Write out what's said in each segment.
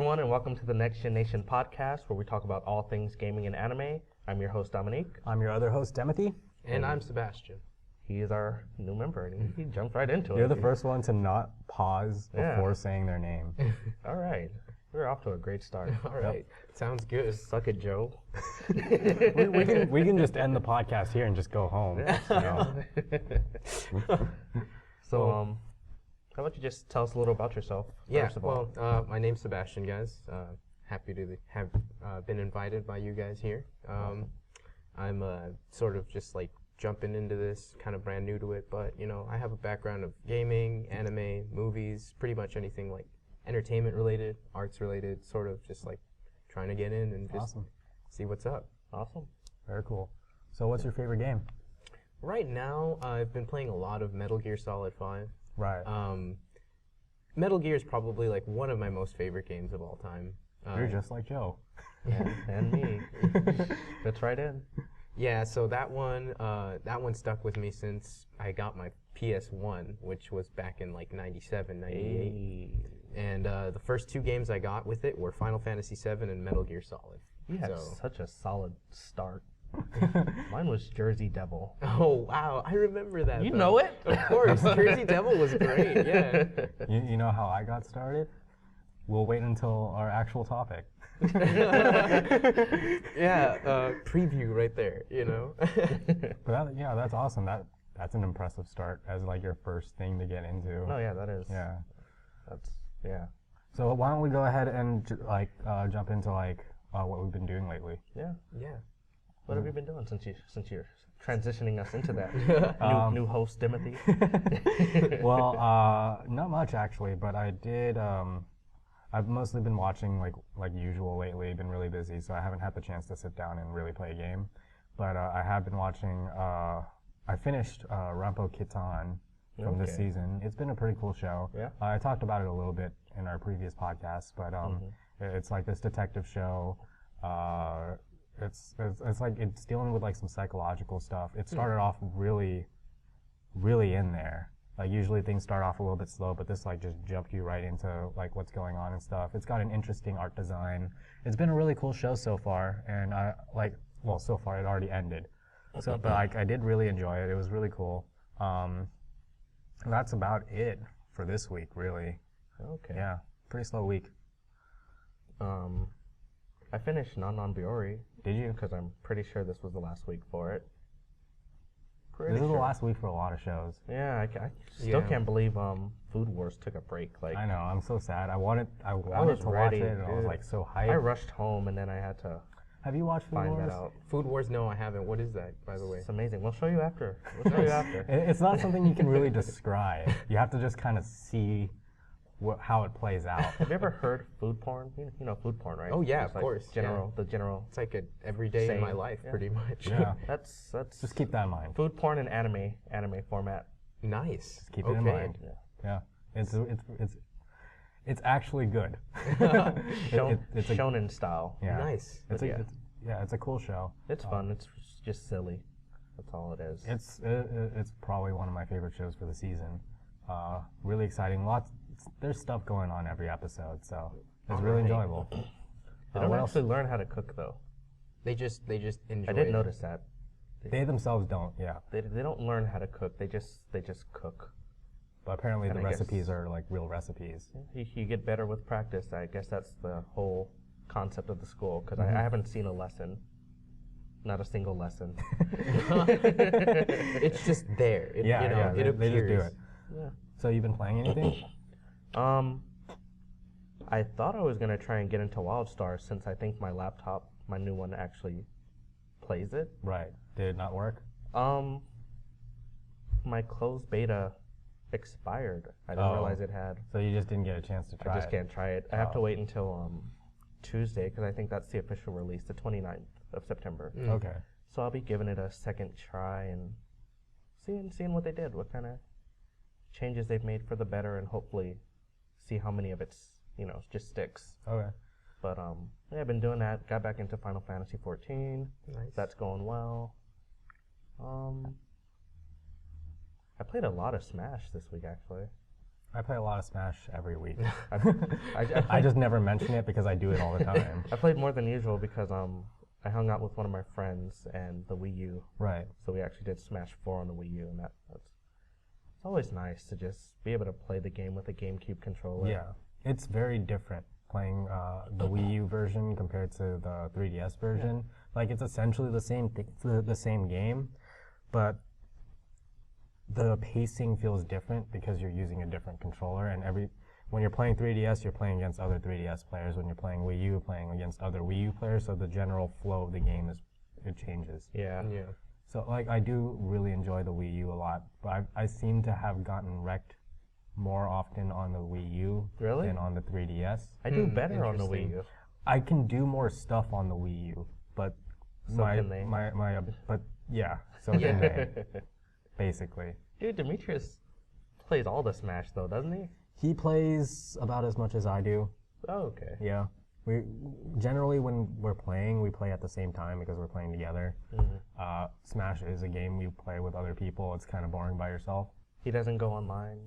everyone, and welcome to the Next Gen Nation podcast, where we talk about all things gaming and anime. I'm your host, Dominique. I'm your other host, Timothy. And I'm Sebastian. He is our new member, and he jumped right into it. You're the first one to not pause before saying their name. All right. We're off to a great start. All right. Sounds good. Suck it, Joe. we can just end the podcast here and just go home. So, how about you just tell us a little about yourself, first of all? My name's Sebastian, guys. Happy to have been invited by you guys here. I'm sort of just like jumping into this, kind of brand new to it, but you know, I have a background of gaming, anime, movies, pretty much anything like entertainment related, arts related, sort of just like trying to get in and just see what's up. Awesome. Very cool. So what's your favorite game? Right now, I've been playing a lot of Metal Gear Solid 5. Right. Metal Gear is probably like one of my most favorite games of all time. You're just like Joe. And me. That's right in. Yeah, so that one stuck with me since I got my PS1, which was back in like 97, 98. Hey. And the first two games I got with it were Final Fantasy VII and Metal Gear Solid. You had such a solid start. Mine was Jersey Devil. Oh, wow. I remember that. You know it? Of course. Jersey Devil was great, yeah. You know how I got started? We'll wait until our actual topic. Yeah, preview right there, you know? But that's awesome. That's an impressive start as like your first thing to get into. Oh, yeah, that is. Yeah. Yeah. So why don't we go ahead and jump into what we've been doing lately? Yeah. Yeah. What have you been doing since you're transitioning us into that new host, Timothy? Well, not much actually, but I did. I've mostly been watching like usual lately. Been really busy, so I haven't had the chance to sit down and really play a game. But I have been watching. I finished Rampo Kitan from this season. It's been a pretty cool show. Yeah. I talked about it a little bit in our previous podcast, but it's like this detective show. It's like it's dealing with like some psychological stuff. It started off really in there. Like usually things start off a little bit slow, but this like just jumped you right into like what's going on and stuff. It's got an interesting art design. It's been a really cool show so far, and so far it already ended. So, but I did really enjoy it. It was really cool. That's about it for this week, really. Okay. Yeah, pretty slow week. I finished Non Biori. Did you? Because I'm pretty sure this was the last week for it. This is the last week for a lot of shows. Yeah, I still can't believe Food Wars took a break. Like I know, I'm so sad. I wanted to ready, watch it, and I was like so hyped. I rushed home, and then I had to. Have you watched Food find Wars? that out. Food Wars? No, I haven't. What is that, by the way? It's amazing. We'll show you after. It's not something you can really describe. You have to just kind of see how it plays out. Have you ever heard food porn? You know food porn, right? Oh yeah, it's of course. The general. It's like every day in my life, pretty much. Yeah. That's Just keep that in mind. food porn and anime format. Nice. Just keep it in mind. Yeah. It's actually good. It's shonen style. Yeah. Nice. It's a cool show. It's fun. It's just silly. That's all it is. It's probably one of my favorite shows for the season. Really exciting. There's stuff going on every episode, so it's really enjoyable. They don't actually learn how to cook though. They just enjoy. I did notice that. They themselves don't. Yeah. They don't learn how to cook. They just cook. But apparently the recipes are like real recipes. You get better with practice. I guess that's the whole concept of the school. Because I haven't seen a lesson. Not a single lesson. It's just there. It appears. They just do it. Yeah. So you've been playing anything? I thought I was gonna try and get into WildStar since I think my laptop, my new one, actually plays it. Right. Did it not work? My closed beta expired. I didn't realize it had. So you just didn't get a chance to try it? I just can't try it. I have to wait until Tuesday because I think that's the official release, the 29th of September. Okay. So I'll be giving it a second try and seeing what they did, what kind of changes they've made for the better, and hopefully see how many of it's just sticks. Okay. But I've been doing that. Got back into Final Fantasy 14. Nice. That's going well. I played a lot of Smash this week, actually. I play a lot of Smash every week. I I just never mention it because I do it all the time. I played more than usual because I hung out with one of my friends and the Wii U. Right. So we actually did Smash 4 on the Wii U, and that's it's always nice to just be able to play the game with a GameCube controller. Yeah, it's very different playing the Wii U version compared to the 3DS version. Yeah. Like it's essentially the same game, but the pacing feels different because you're using a different controller. And when you're playing 3DS, you're playing against other 3DS players. When you're playing Wii U, you're playing against other Wii U players. So the general flow of the game it changes. Yeah. Yeah. So like I do really enjoy the Wii U a lot, but I seem to have gotten wrecked more often on the Wii U than on the 3DS. I do better on the Wii U. I can do more stuff on the Wii U, but so can they. But yeah, so can they. Basically. Dude, Demetrius plays all the Smash though, doesn't he? He plays about as much as I do. Oh, okay. Yeah. We generally when we're playing, we play at the same time because we're playing together. Mm-hmm. Smash is a game you play with other people. It's kind of boring by yourself. He doesn't go online.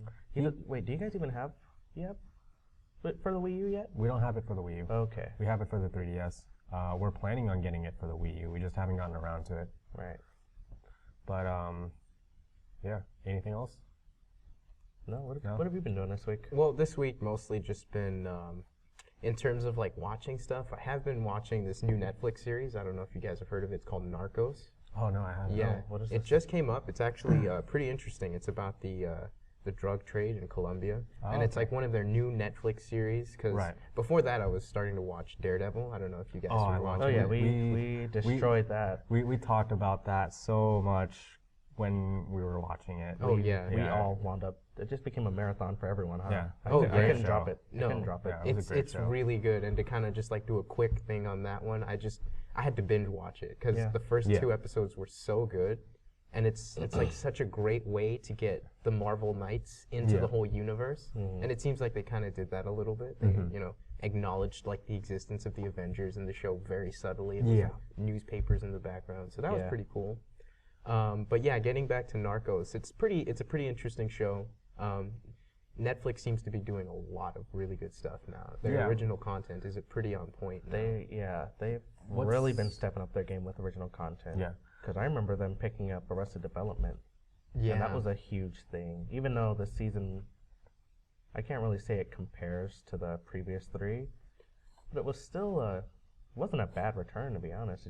Wait, do you guys even have for the Wii U yet? We don't have it for the Wii U. Okay. We have it for the 3DS. We're planning on getting it for the Wii U. We just haven't gotten around to it. Right. But yeah. Anything else? No. What have you been doing this week? Well, this week mostly just been in terms of like watching stuff. I have been watching this new Netflix series. I don't know if you guys have heard of it. It's called Narcos. Oh no, I haven't. Yeah. Oh, what is it this? just came up. It's actually pretty interesting. It's about the drug trade in Colombia, and it's like one of their new Netflix series. Because before that, I was starting to watch Daredevil. I don't know if you guys were watching. Oh yeah, it. we destroyed that. We talked about that so much when we were watching it. We all wound up. It just became a marathon for everyone, huh? Yeah. I couldn't drop it. No. I couldn't drop it. Yeah, It's really good, and to kind of just like do a quick thing on that one, I had to binge watch it because the first 2 episodes were so good, and it's like such a great way to get the Marvel Knights into the whole universe, and it seems like they kind of did that a little bit. They acknowledged like the existence of the Avengers in the show very subtly. With newspapers in the background, so that was pretty cool. But yeah, getting back to Narcos, it's a pretty interesting show. Netflix seems to be doing a lot of really good stuff now. Their original content is pretty on point now. They've really been stepping up their game with original content. Yeah. Because I remember them picking up Arrested Development. Yeah. And that was a huge thing. Even though the season, I can't really say it compares to the previous 3, but it was still wasn't a bad return, to be honest.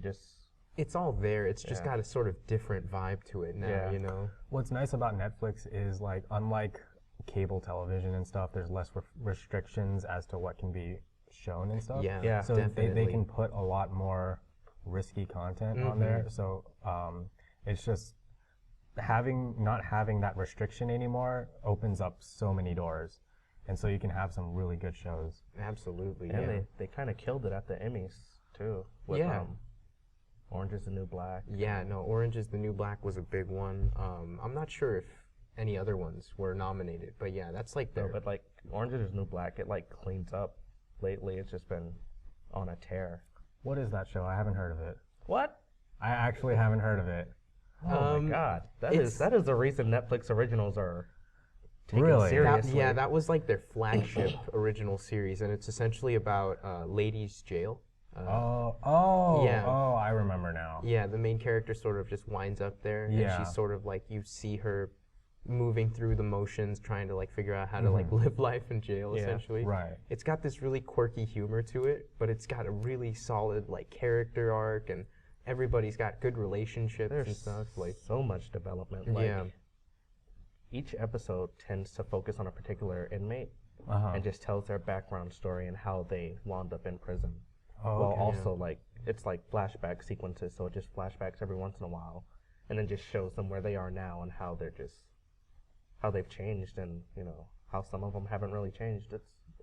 It's all there. It's just got a sort of different vibe to it now, you know? What's nice about Netflix is, like, unlike cable television and stuff, there's less restrictions as to what can be shown and stuff. Yeah, so they can put a lot more risky content on there. So it's just not having that restriction anymore opens up so many doors. And so you can have some really good shows. Absolutely, and they kind of killed it at the Emmys, too. With, Orange is the New Black. Yeah, no, Orange is the New Black was a big one. I'm not sure if any other ones were nominated, but yeah, that's like their... No, but like Orange is the New Black, it like cleans up. Lately, it's just been on a tear. What is that show? I haven't heard of it. What? I actually haven't heard of it. Oh my god, that is the reason Netflix originals are taken really seriously. That was like their flagship original series, and it's essentially about ladies' jail. I remember now. Yeah, the main character sort of just winds up there, and she's sort of like, you see her moving through the motions, trying to like figure out how to like live life in jail, essentially. Right. It's got this really quirky humor to it, but it's got a really solid like character arc, and everybody's got good relationships and stuff. Like so much development. Like, each episode tends to focus on a particular inmate and just tells their background story and how they wound up in prison. While also like it's like flashback sequences, so it just flashbacks every once in a while, and then just shows them where they are now and how they've changed, and how some of them haven't really changed.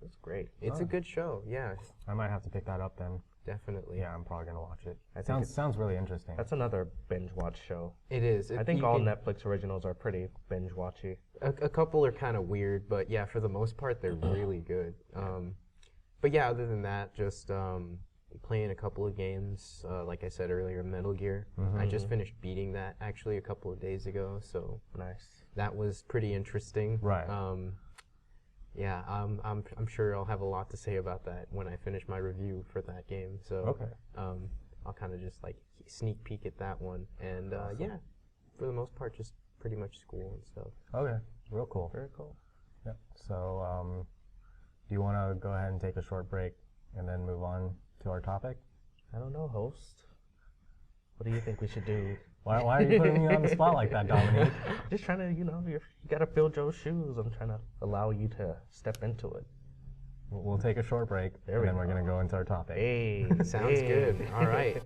It's great. It's a good show. Yeah, I might have to pick that up then. Definitely. Yeah, I'm probably gonna watch it. Sounds really interesting. That's another binge watch show. It is. I think all Netflix originals are pretty binge watchy. A couple are kind of weird, but yeah, for the most part, they're really good. But yeah, other than that, just playing a couple of games. Like I said earlier, Metal Gear. I just finished beating that actually a couple of days ago, so nice. That was pretty interesting. Right. Yeah, I'm sure I'll have a lot to say about that when I finish my review for that game. So I'll kind of just like sneak peek at that one, and yeah, for the most part, just pretty much school and stuff. Okay, real cool. Very cool. Yep. So, do you want to go ahead and take a short break and then move on to our topic? I don't know, host. What do you think we should do? Why are you putting me on the spot like that, Dominique? Just trying to, you got to fill Joe's shoes. I'm trying to allow you to step into it. We'll take a short break, and then we're going to go into our topic. Hey, sounds good. All right.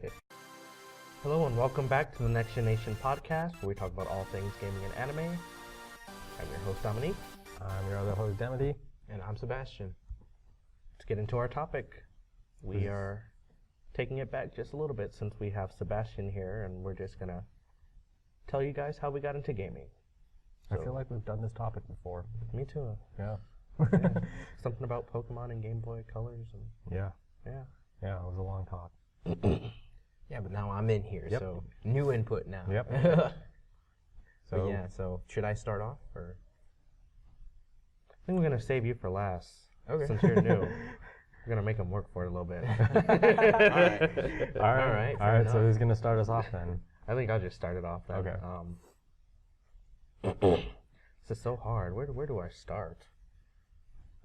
Hello, and welcome back to the Next Generation podcast, where we talk about all things gaming and anime. I'm your host, Dominique. I'm your other host, Demity. And I'm Sebastian. Let's get into our topic. We are taking it back just a little bit since we have Sebastian here, and we're just going to tell you guys how we got into gaming. I feel like we've done this topic before. Me too. Yeah. Something about Pokemon and Game Boy Colors. And Yeah, yeah. it was a long talk. Yeah, but now I'm in here, so new input now. Yep. So should I start off, or? I think we're going to save you for last. Okay. Since you're new. We're going to make him work for it a little bit. All right. So who's going to start us off then? I think I'll just start it off then. Okay. This is so hard. Where do I start?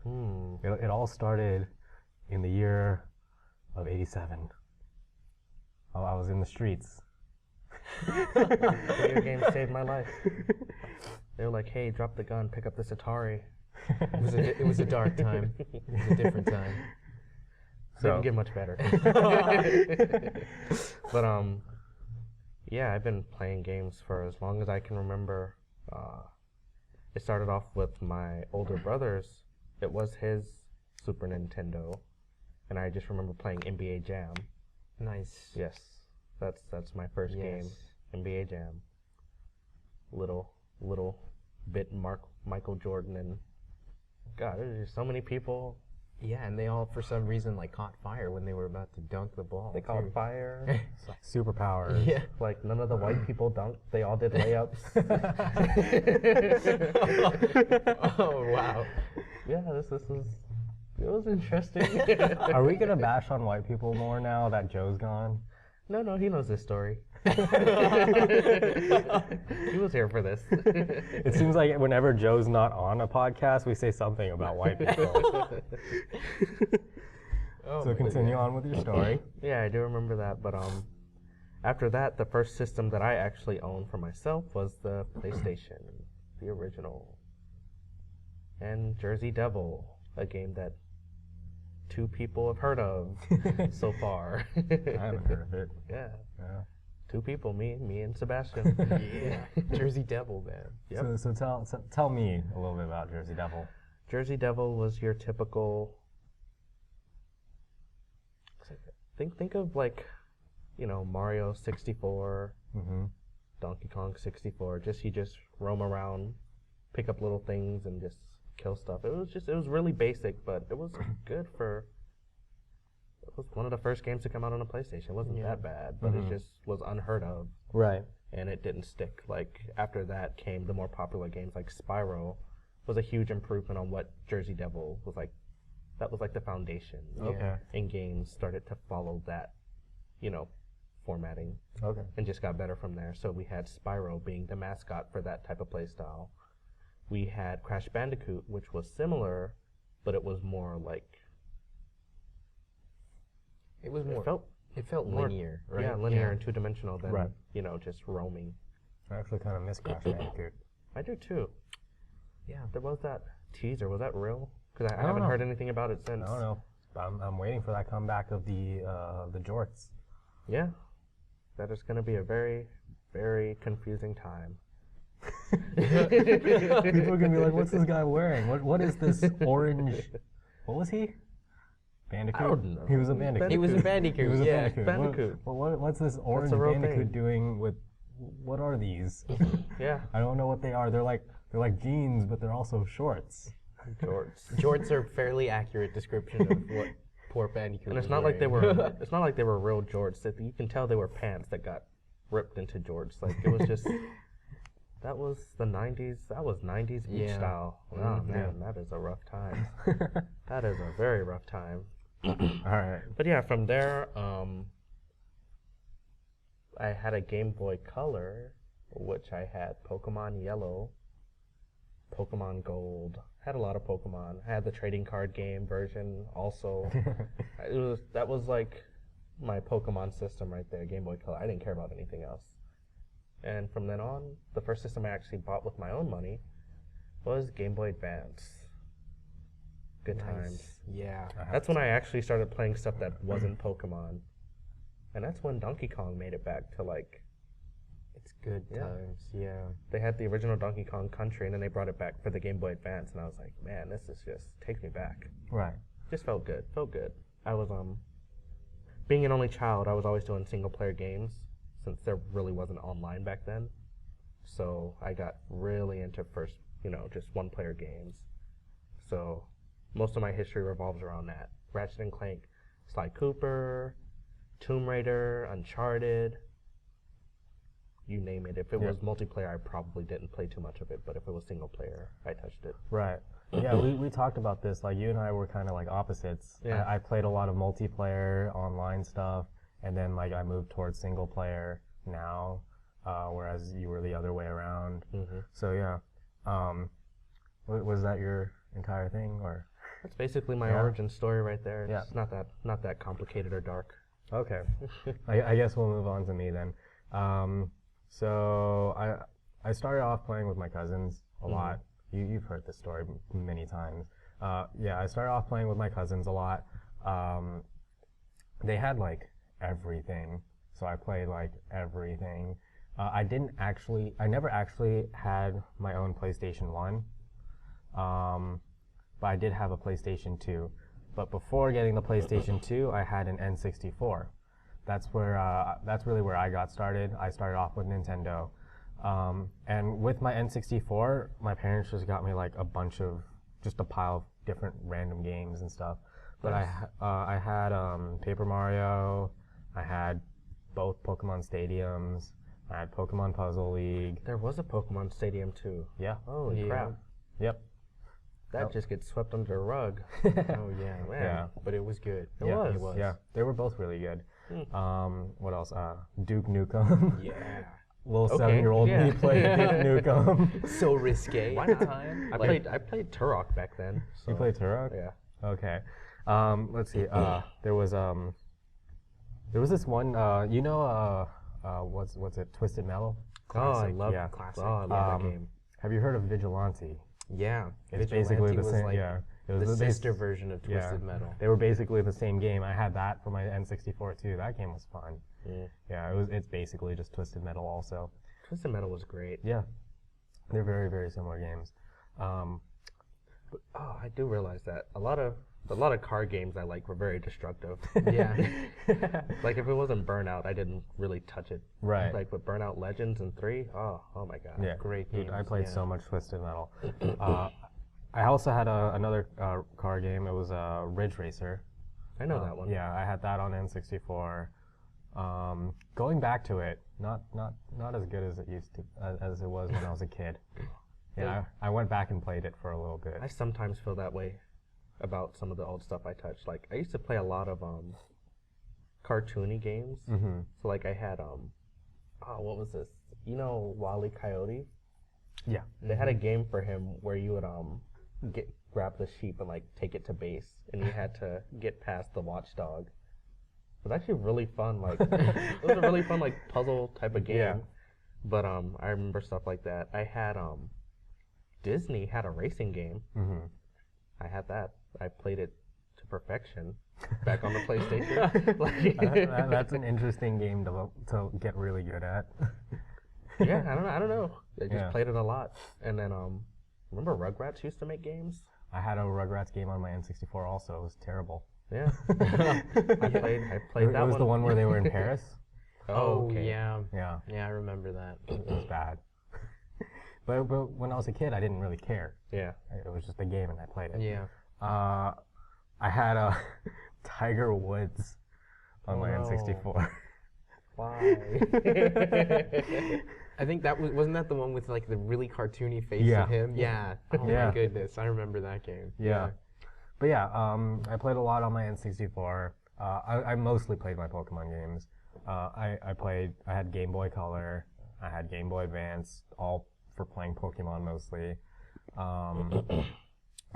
It all started in the year of '87. I was in the streets. Video games saved my life. They were like, hey, drop the gun, pick up this Atari. It was a dark time. It was a different time. Didn't get much better. But yeah, I've been playing games for as long as I can remember. It started off with my older brother's. It was his Super Nintendo, and I just remember playing NBA Jam. Nice. Yes, that's my first game, NBA Jam. Little bit Michael Jordan, and God, there's just so many people. Yeah, and they all, for some reason, like caught fire when they were about to dunk the ball. They caught fire. It's like superpowers. Yeah. Like none of the white people dunked. They all did layups. Oh wow. Yeah, this was. It was interesting. Are we gonna bash on white people more now that Joe's gone? No, he knows this story. He was here for this. It seems like whenever Joe's not on a podcast, we say something about white people. So continue on with your story. Yeah, I do remember that. But after that, the first system that I actually owned for myself was the PlayStation, the original, and Jersey Devil, a game that 2 people have heard of so far. I haven't heard of it. Yeah. Yeah. 2 people, me and Sebastian. Yeah. Jersey Devil, man. Yep. So tell me a little bit about Jersey Devil. Jersey Devil was your typical. Think of like, Mario 64, Donkey Kong 64. You just roam around, pick up little things, and just kill stuff. It was really basic, but it was good for. It was one of the first games to come out on a PlayStation. It wasn't that bad, but it just was unheard of. Right. And it didn't stick. Like after that came the more popular games like Spyro, was a huge improvement on what Jersey Devil was like. That was like the foundation. Okay. And games started to follow that, formatting. Okay. And just got better from there. So we had Spyro being the mascot for that type of play style. We had Crash Bandicoot, which was similar, but it was more like. It was more. It felt more linear, right? Yeah, linear and 2-dimensional than Right. just roaming. I actually kind of miss Crash Bandicoot. I do too. Yeah. There was that teaser. Was that real? Because I don't haven't know. heard anything about it since. I don't know. I'm waiting for that comeback of the jorts. Yeah, that is going to be a very, very confusing time. People are gonna be like, "What's this guy wearing? What is this orange? What was he? Bandicoot? I don't know. He was a bandicoot. He was a bandicoot. He was a Yeah. bandicoot. Bandicoot. What's this orange a real bandicoot thing. doing with? What are these? Yeah, I don't know what they are. They're like jeans, but they're also shorts. jorts. Jorts are a fairly accurate description of what poor Bandicoot And was it's not like they wearing. were. It's not like they were real jorts. That you can tell they were pants that got ripped into jorts. Like it was just. That was the 90s. That was 90s beach style. Oh, man, that is a rough time. That is a very rough time. All right. But yeah, from there, I had a Game Boy Color, which I had Pokemon Yellow, Pokemon Gold. I had a lot of Pokemon. I had the trading card game version also. That was like my Pokemon system right there, Game Boy Color. I didn't care about anything else. And from then on, the first system I actually bought with my own money was Game Boy Advance. Good times. Yeah. That's when I actually started playing stuff that wasn't Pokemon. And that's when Donkey Kong made it back to like... It's good times, yeah. They had the original Donkey Kong Country, and then they brought it back for the Game Boy Advance, and I was like, man, this is just... takes me back. Right. Just felt good. I was, being an only child, I was always doing single-player games, since there really wasn't online back then. So I got really into first, just one-player games. So most of my history revolves around that. Ratchet and Clank, Sly Cooper, Tomb Raider, Uncharted, you name it. If it was multiplayer, I probably didn't play too much of it, but if it was single-player, I touched it. Right. Yeah, we talked about this. Like, you and I were kind of like opposites. Yeah. I played a lot of multiplayer, online stuff, and then like I moved towards single player now, whereas you were the other way around. Mm-hmm. So yeah, was that your entire thing, or? That's basically my origin story right there. Yeah. It's not that complicated or dark. Okay. I guess we'll move on to me then. So I started off playing with my cousins a lot. You've heard this story many times. Yeah, I started off playing with my cousins a lot. They had like everything, so I played like everything. I never actually had my own PlayStation 1, but I did have a PlayStation 2. But before getting the PlayStation 2, I had an N64. That's really where I got started. I started off with Nintendo. And with my N64, my parents just got me like just a pile of different random games and stuff. But I had Paper Mario, I had both Pokemon Stadiums, I had Pokemon Puzzle League. There was a Pokemon Stadium too. Yeah. Holy crap. Yep. That just gets swept under the rug. Oh yeah, man. Yeah. But it was good. It was. Yeah, they were both really good. What else? Duke Nukem. Yeah. Little 7-year-old me played Duke Nukem. So risque. Why not? I played Turok back then. So. You played Turok? Yeah. Okay. Let's see. There was this one. What's it? Twisted Metal. Classic. I love classic. Oh, I love that game. Have you heard of Vigilante? Yeah. It's basically the same. Like it was the sister version of Twisted Metal. They were basically the same game. I had that for my N64 too. That game was fun. Yeah, it's basically just Twisted Metal also. Twisted Metal was great. Yeah, they're very, very similar games. But, I do realize that a lot of car games I like were very destructive. Yeah. Like if it wasn't Burnout, I didn't really touch it. Right. Like with Burnout Legends and 3, oh my god. Yeah, great dude, games. I played so much Twisted Metal. I also had another car game. It was Ridge Racer. I know that one. Yeah, I had that on N64. Going back to it, not as good as it used to, as it was when I was a kid. Yeah, I went back and played it for a little bit. I sometimes feel that way about some of the old stuff I touched. Like I used to play a lot of cartoony games. So like I had what was this? You know Wile E. Coyote? Yeah. They had a game for him where you would grab the sheep and like take it to base, and you had to get past the watchdog. It was actually really fun. Like it was a really fun like puzzle type of game. Yeah. But I remember stuff like that. I had Disney had a racing game. I had that. I played it to perfection back on the PlayStation. That's an interesting game to get really good at. Yeah, I don't know. I just played it a lot. And then remember Rugrats used to make games? I had a Rugrats game on my N64 also. It was terrible. Yeah. I played that one. It was the one where they were in Paris. Oh, okay. yeah. Yeah. Yeah, I remember that. It was bad. But when I was a kid, I didn't really care. Yeah. It was just a game and I played it. Yeah. I had a Tiger Woods on my N64. Why? I think wasn't that the one with like the really cartoony face of him? Yeah. Oh my goodness, I remember that game. Yeah. But yeah, I played a lot on my N64. I mostly played my Pokemon games. I had Game Boy Color, I had Game Boy Advance, all for playing Pokemon mostly.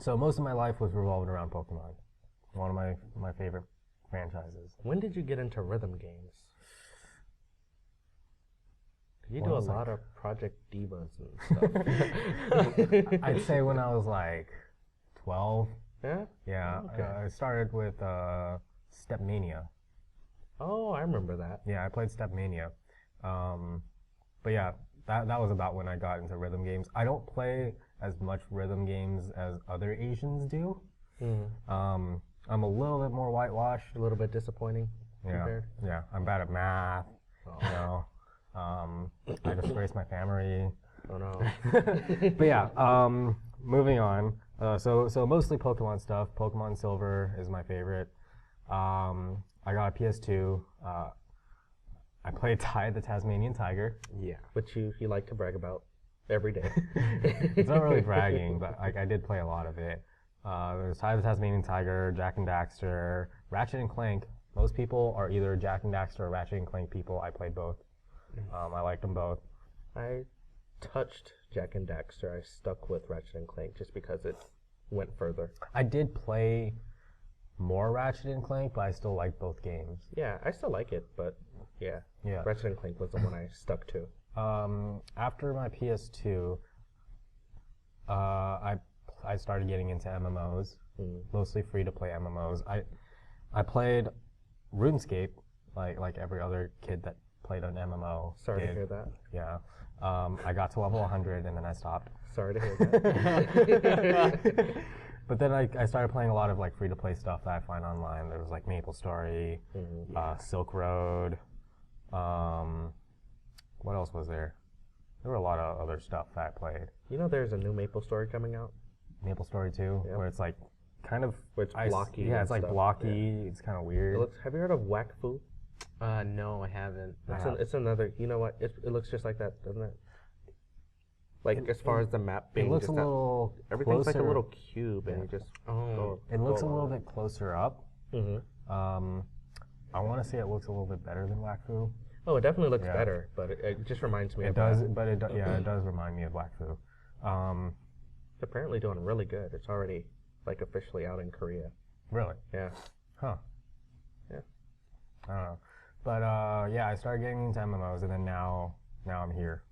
So most of my life was revolving around Pokemon. One of my favorite franchises. When did you get into rhythm games? You do a lot of Project Divas and stuff. I'd say when I was like 12. Yeah? Yeah. Okay. I started with Stepmania. Oh, I remember that. Yeah, I played Stepmania. But yeah, that was about when I got into rhythm games. I don't play as much rhythm games as other Asians do. I'm a little bit more whitewashed. A little bit disappointing. Yeah. Yeah. I'm bad at math. Oh. You know. I disgrace my family. Oh no. But yeah, moving on. So mostly Pokemon stuff. Pokemon Silver is my favorite. I got a PS2. I played Ty the Tasmanian Tiger. Yeah. Which you like to brag about every day. It's not really bragging, but I did play a lot of it. There's Ty the Tasmanian Tiger, Jak and Daxter, Ratchet and Clank. Most people are either Jak and Daxter or Ratchet and Clank people. I played both. I liked them both. I touched Jak and Daxter. I stuck with Ratchet and Clank just because it went further. I did play more Ratchet and Clank, but I still like both games. Yeah, I still like it, but yeah. Ratchet and Clank was the one I stuck to. After my PS2, I started getting into MMOs, mostly free-to-play MMOs. I played RuneScape, like every other kid that played an MMO. Sorry to hear that. Yeah. I got to level 100 and then I stopped. Sorry to hear that. But then I started playing a lot of like free-to-play stuff that I find online. There was like MapleStory, Silk Road. What else was there? There were a lot of other stuff that I played. You know there's a new MapleStory coming out? MapleStory 2, where it's like kind of... Where it's blocky. Yeah, it's like stuff. blocky. Yeah. It's kind of weird. Have you heard of Wakfu? No, I haven't. It's another, you know what? It looks just like that, doesn't it? Like as far as the map being, it looks a little everything's closer. like a little cube, and you just it looks a little bit closer up. Mm-hmm. I want to say it looks a little bit better than Wakfu. Oh, it definitely looks better, but it just reminds me. It does, but it does remind me of Wakfu. It's apparently doing really good. It's already like officially out in Korea. Really? Yeah. Huh. Yeah. I don't know, but yeah, I started getting into MMOs, and then now I'm here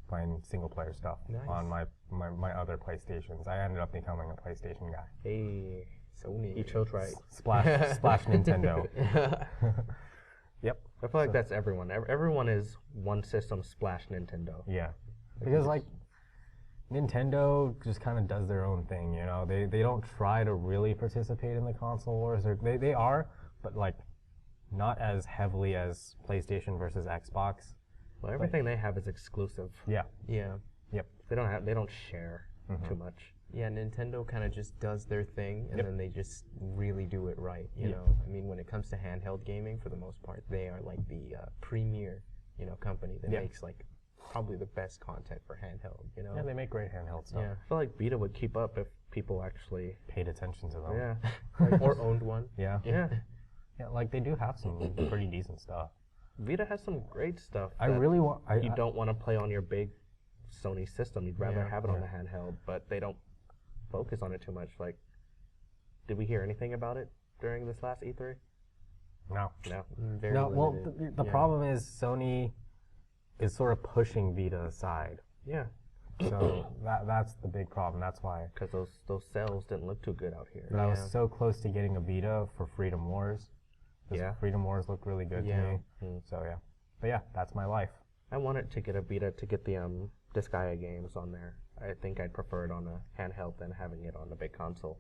playing single player stuff on my other PlayStations. I ended up becoming a PlayStation guy. Hey, Sony. You chose right. Splash Nintendo. Yep. I feel like that's everyone. Everyone is one system splash Nintendo. Yeah, because like Nintendo just kind of does their own thing, you know. They don't try to really participate in the console wars. They are, but like not as heavily as PlayStation versus Xbox. Well, everything they have is exclusive. Yeah. Yeah. Yep. They don't share too much. Yeah, Nintendo kind of just does their thing, and then they just really do it right. You know, I mean, when it comes to handheld gaming, for the most part, they are like the premier, company that makes like probably the best content for handheld. You know. Yeah, they make great handheld stuff. Yeah. I feel like Vita would keep up if people actually Paid attention to them. Yeah. or owned one. Yeah. Yeah. Yeah, like they do have some pretty decent stuff. Vita has some great stuff. I really want. You don't want to play on your big Sony system. You'd rather have it on the handheld, but they don't focus on it too much. Like, did we hear anything about it during this last E3? No. No. Very No. Well, limited. the problem is Sony is sort of pushing Vita aside. Yeah. So that's the big problem. That's why. Because those sales didn't look too good out here. But I was so close to getting a Vita for Freedom Wars. Yeah. Freedom Wars looked really good to me. So yeah. But yeah, that's my life. I wanted to get a Vita to get the Disgaea games on there. I think I'd prefer it on a handheld than having it on the big console.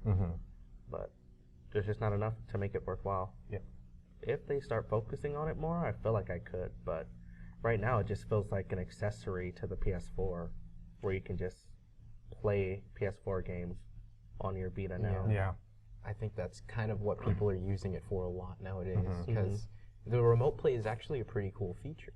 But there's just not enough to make it worthwhile. Yeah. If they start focusing on it more, I feel like I could. But right now, it just feels like an accessory to the PS4, where you can just play PS4 games on your Vita now. Yeah. I think that's kind of what people are using it for a lot nowadays, because The remote play is actually a pretty cool feature.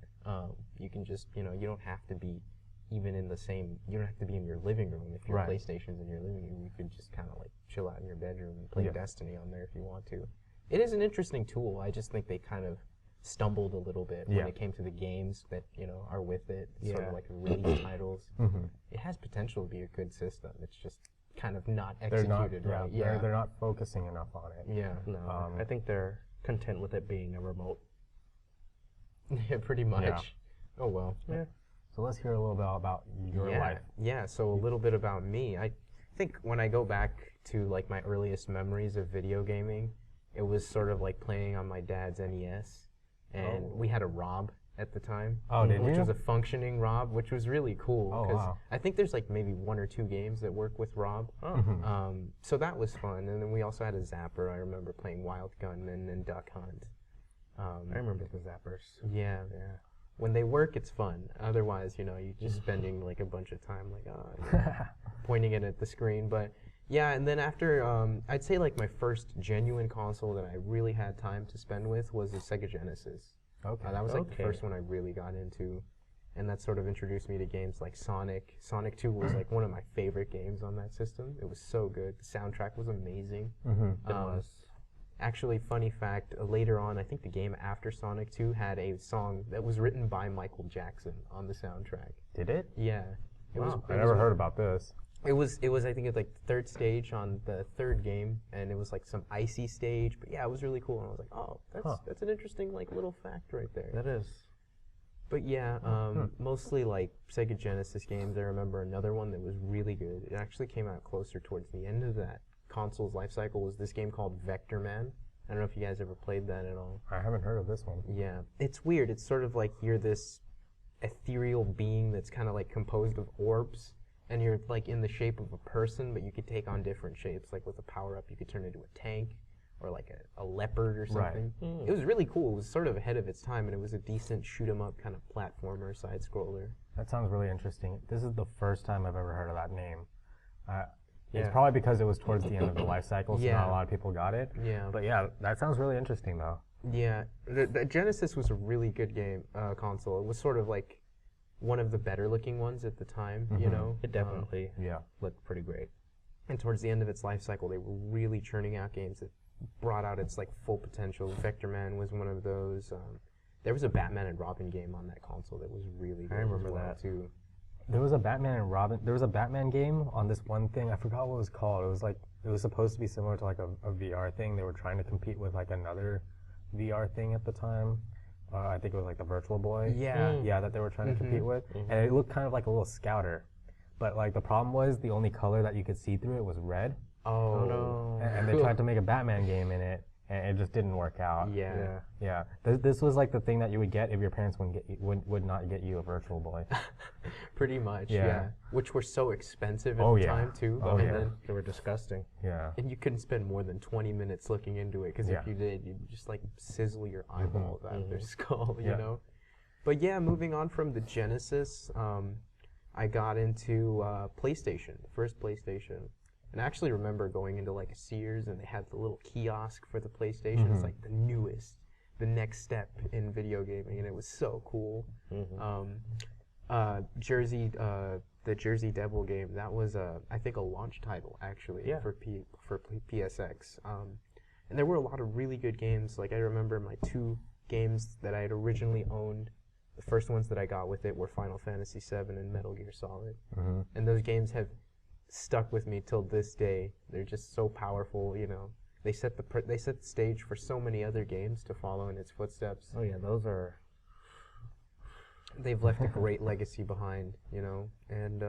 You can just, you don't have to be even in the same, you don't have to be in your living room. If your PlayStation's in your living room, you could just kind of like chill out in your bedroom and play Destiny on there if you want to. It is an interesting tool. I just think they kind of stumbled a little bit when it came to the games that, are with it, sort of like release titles. It has potential to be a good system. It's just kind of not executed right. They're not focusing enough on it. Yeah. No, I think they're content with it being a remote. Yeah, pretty much. Yeah. Oh, well. Yeah. So let's hear a little bit about your life. Yeah, so a little bit about me. I think when I go back to like my earliest memories of video gaming, it was sort of like playing on my dad's NES. And we had a Rob at the time. Oh, did you? Which was a functioning Rob, which was really cool. Oh, wow. I think there's like maybe 1 or 2 games that work with Rob. So that was fun. And then we also had a Zapper. I remember playing Wild Gunman and Duck Hunt. I remember the Zappers. Yeah. When they work, it's fun. Otherwise, you're just spending like a bunch of time pointing it at the screen. But yeah, and then after, I'd say like my first genuine console that I really had time to spend with was the Sega Genesis. Okay. That was like the first one I really got into. And that sort of introduced me to games like Sonic. Sonic 2 was like one of my favorite games on that system. It was so good. The soundtrack was amazing. It was. Actually, funny fact, later on, I think the game after Sonic 2 had a song that was written by Michael Jackson on the soundtrack. Did it? Yeah. I never heard about this. It was I think, like the 3rd stage on the 3rd game, and it was like some icy stage. But yeah, it was really cool, and I was like, oh, that's an interesting like little fact right there. That is. But yeah, mostly like Sega Genesis games. I remember another one that was really good. It actually came out closer towards the end of that console's life cycle, was this game called Vector Man. I don't know if you guys ever played that at all. I haven't heard of this one. Yeah. It's weird. It's sort of like you're this ethereal being that's kind of like composed of orbs, and you're like in the shape of a person, but you could take on different shapes. Like with a power-up, you could turn into a tank or like a leopard or something. It was really cool. It was sort of ahead of its time, and it was a decent shoot-'em-up kind of platformer, side-scroller. That sounds really interesting. This is the first time I've ever heard of that name. It's probably because it was towards the end of the life cycle, so not a lot of people got it. Yeah. But yeah, that sounds really interesting, though. Yeah. The Genesis was a really good game console. It was sort of like one of the better-looking ones at the time, It definitely looked pretty great. And towards the end of its life cycle, they were really churning out games that brought out its like full potential. Vector Man was one of those. There was a Batman and Robin game on that console that was really good. I remember that too. There was a Batman and Robin. There was a Batman game on this one thing. I forgot what it was called. It was supposed to be similar to like a VR thing. They were trying to compete with like another VR thing at the time. I think it was like the Virtual Boy. Yeah, that they were trying to compete with, and it looked kind of like a little scouter. But like the problem was the only color that you could see through it was red. Oh no! And they tried to make a Batman game in it, and it just didn't work out. Yeah. This was like the thing that you would get if your parents would not get you a Virtual Boy. Pretty much, yeah. Which were so expensive at the time too. Then they were disgusting. Yeah. And you couldn't spend more than 20 minutes looking into it, because if you did, you'd just like sizzle your eyeballs out of their skull, you know. But yeah, moving on from the Genesis, I got into PlayStation, the first PlayStation. And I actually remember going into like a Sears, and they had the little kiosk for the PlayStation. It's like the newest, the next step in video gaming, and it was so cool. The Jersey Devil game, that was I think a launch title actually for PSX. And there were a lot of really good games. Like I remember my 2 games that I had originally owned. The first ones that I got with it were Final Fantasy VII and Metal Gear Solid. And those games have stuck with me till this day. They're just so powerful, They set the stage for so many other games to follow in its footsteps. Oh yeah, those are. They've left a great legacy behind, And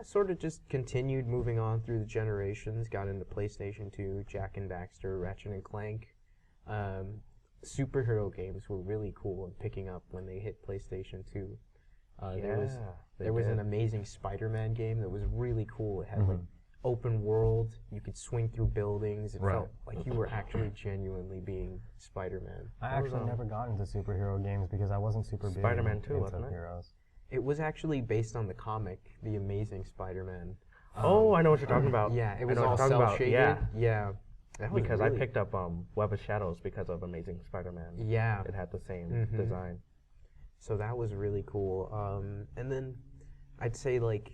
sort of just continued moving on through the generations. Got into PlayStation 2, Jak and Daxter, Ratchet and Clank. Superhero games were really cool and picking up when they hit PlayStation 2. There was an amazing Spider-Man game that was really cool. It had like open world. You could swing through buildings. It felt like you were actually genuinely being Spider-Man. I actually never got into superhero games because I wasn't super big Spider-Man 2, into wasn't it? heroes. It was actually based on the comic, The Amazing Spider-Man. I know what you're talking about. Yeah, it was all all cell-shaded. Yeah. Because I picked up Web of Shadows because of Amazing Spider-Man. Yeah. It had the same design. So that was really cool. And then I'd say, like,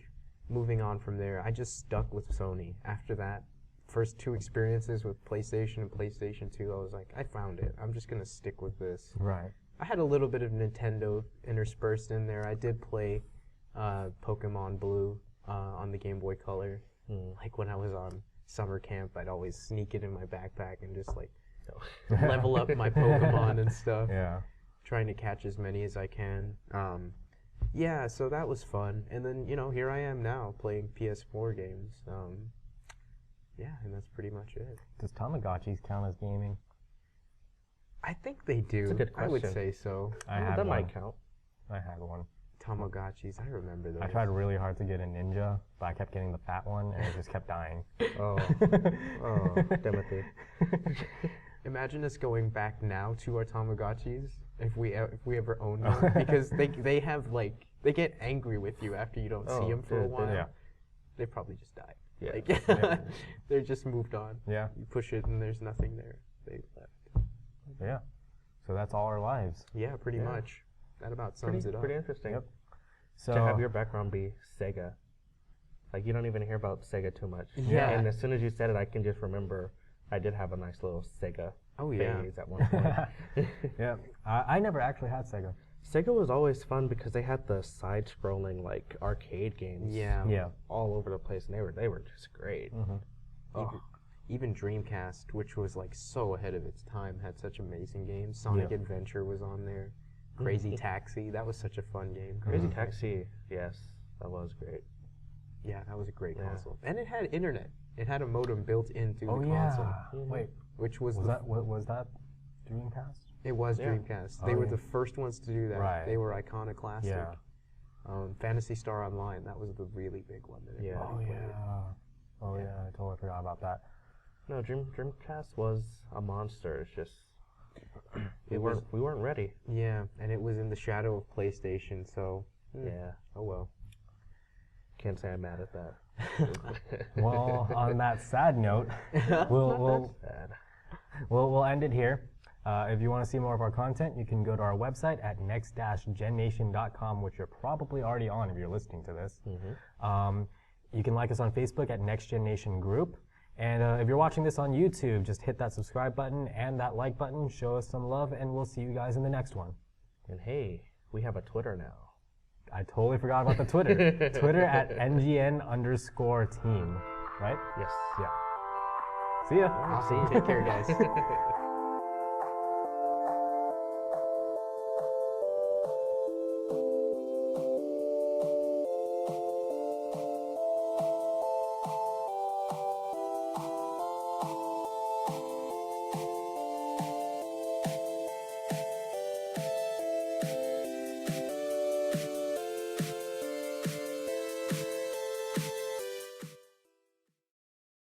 moving on from there, I just stuck with Sony. After that, first 2 experiences with PlayStation and PlayStation 2, I was like, I found it. I'm just going to stick with this. Right. I had a little bit of Nintendo interspersed in there. I did play Pokemon Blue on the Game Boy Color. Like, when I was on summer camp, I'd always sneak it in my backpack and just, like, level up my Pokemon and stuff. Yeah. Trying to catch as many as I can. Yeah, so that was fun. And then, you know, here I am now playing PS4 games. Yeah, and that's pretty much it. Does Tamagotchis count as gaming? I think they do. That's a good question. I would say so. That might count. I had one. Tamagotchis, I remember those. I tried really hard to get a Ninja, but I kept getting the fat one, and it just kept dying. Oh, Timothy. Imagine us going back now to our Tamagotchis if we ever own them, because they have, like, they get angry with you after you don't see them for a while. Yeah. They probably just died. Yeah. Like, they're just moved on. Yeah. You push it and there's nothing there. They left. Yeah. So that's all our lives. Yeah, pretty much. That about sums it up. Pretty interesting. Yep. So to have your background be Sega. Like, you don't even hear about Sega too much. Yeah. And as soon as you said it, I can just remember I did have a nice little Sega phase at one point. Yeah. I never actually had Sega. Sega was always fun because they had the side-scrolling, like, arcade games. Yeah. Yeah. All over the place, and they were just great. Even Dreamcast, which was, like, so ahead of its time, had such amazing games. Sonic Adventure was on there. Crazy Taxi, that was such a fun game. Crazy Taxi, yes, that was great. Yeah, that was a great console. And it had internet. It had a modem built into the console. Wait, which was that Dreamcast? It was Dreamcast. They were the first ones to do that. Right. They were iconoclastic. Yeah. Phantasy Star Online, that was the really big one. That everybody played. Oh yeah, I totally forgot about that. No, Dreamcast was a monster. It's just we weren't ready. Yeah, and it was in the shadow of PlayStation, so yeah. Oh well. Can't say I'm mad at that. Well, on that sad note, we'll end it here. If you want to see more of our content, you can go to our website at next-gennation.com, which you're probably already on if you're listening to this. You can like us on Facebook at Next Gen Nation Group. And if you're watching this on YouTube, just hit that subscribe button and that like button. Show us some love, and we'll see you guys in the next one. And hey, we have a Twitter now. I totally forgot about the Twitter. Twitter at NGN_team, right? Yes. Yeah. See ya. Awesome. Take care, guys.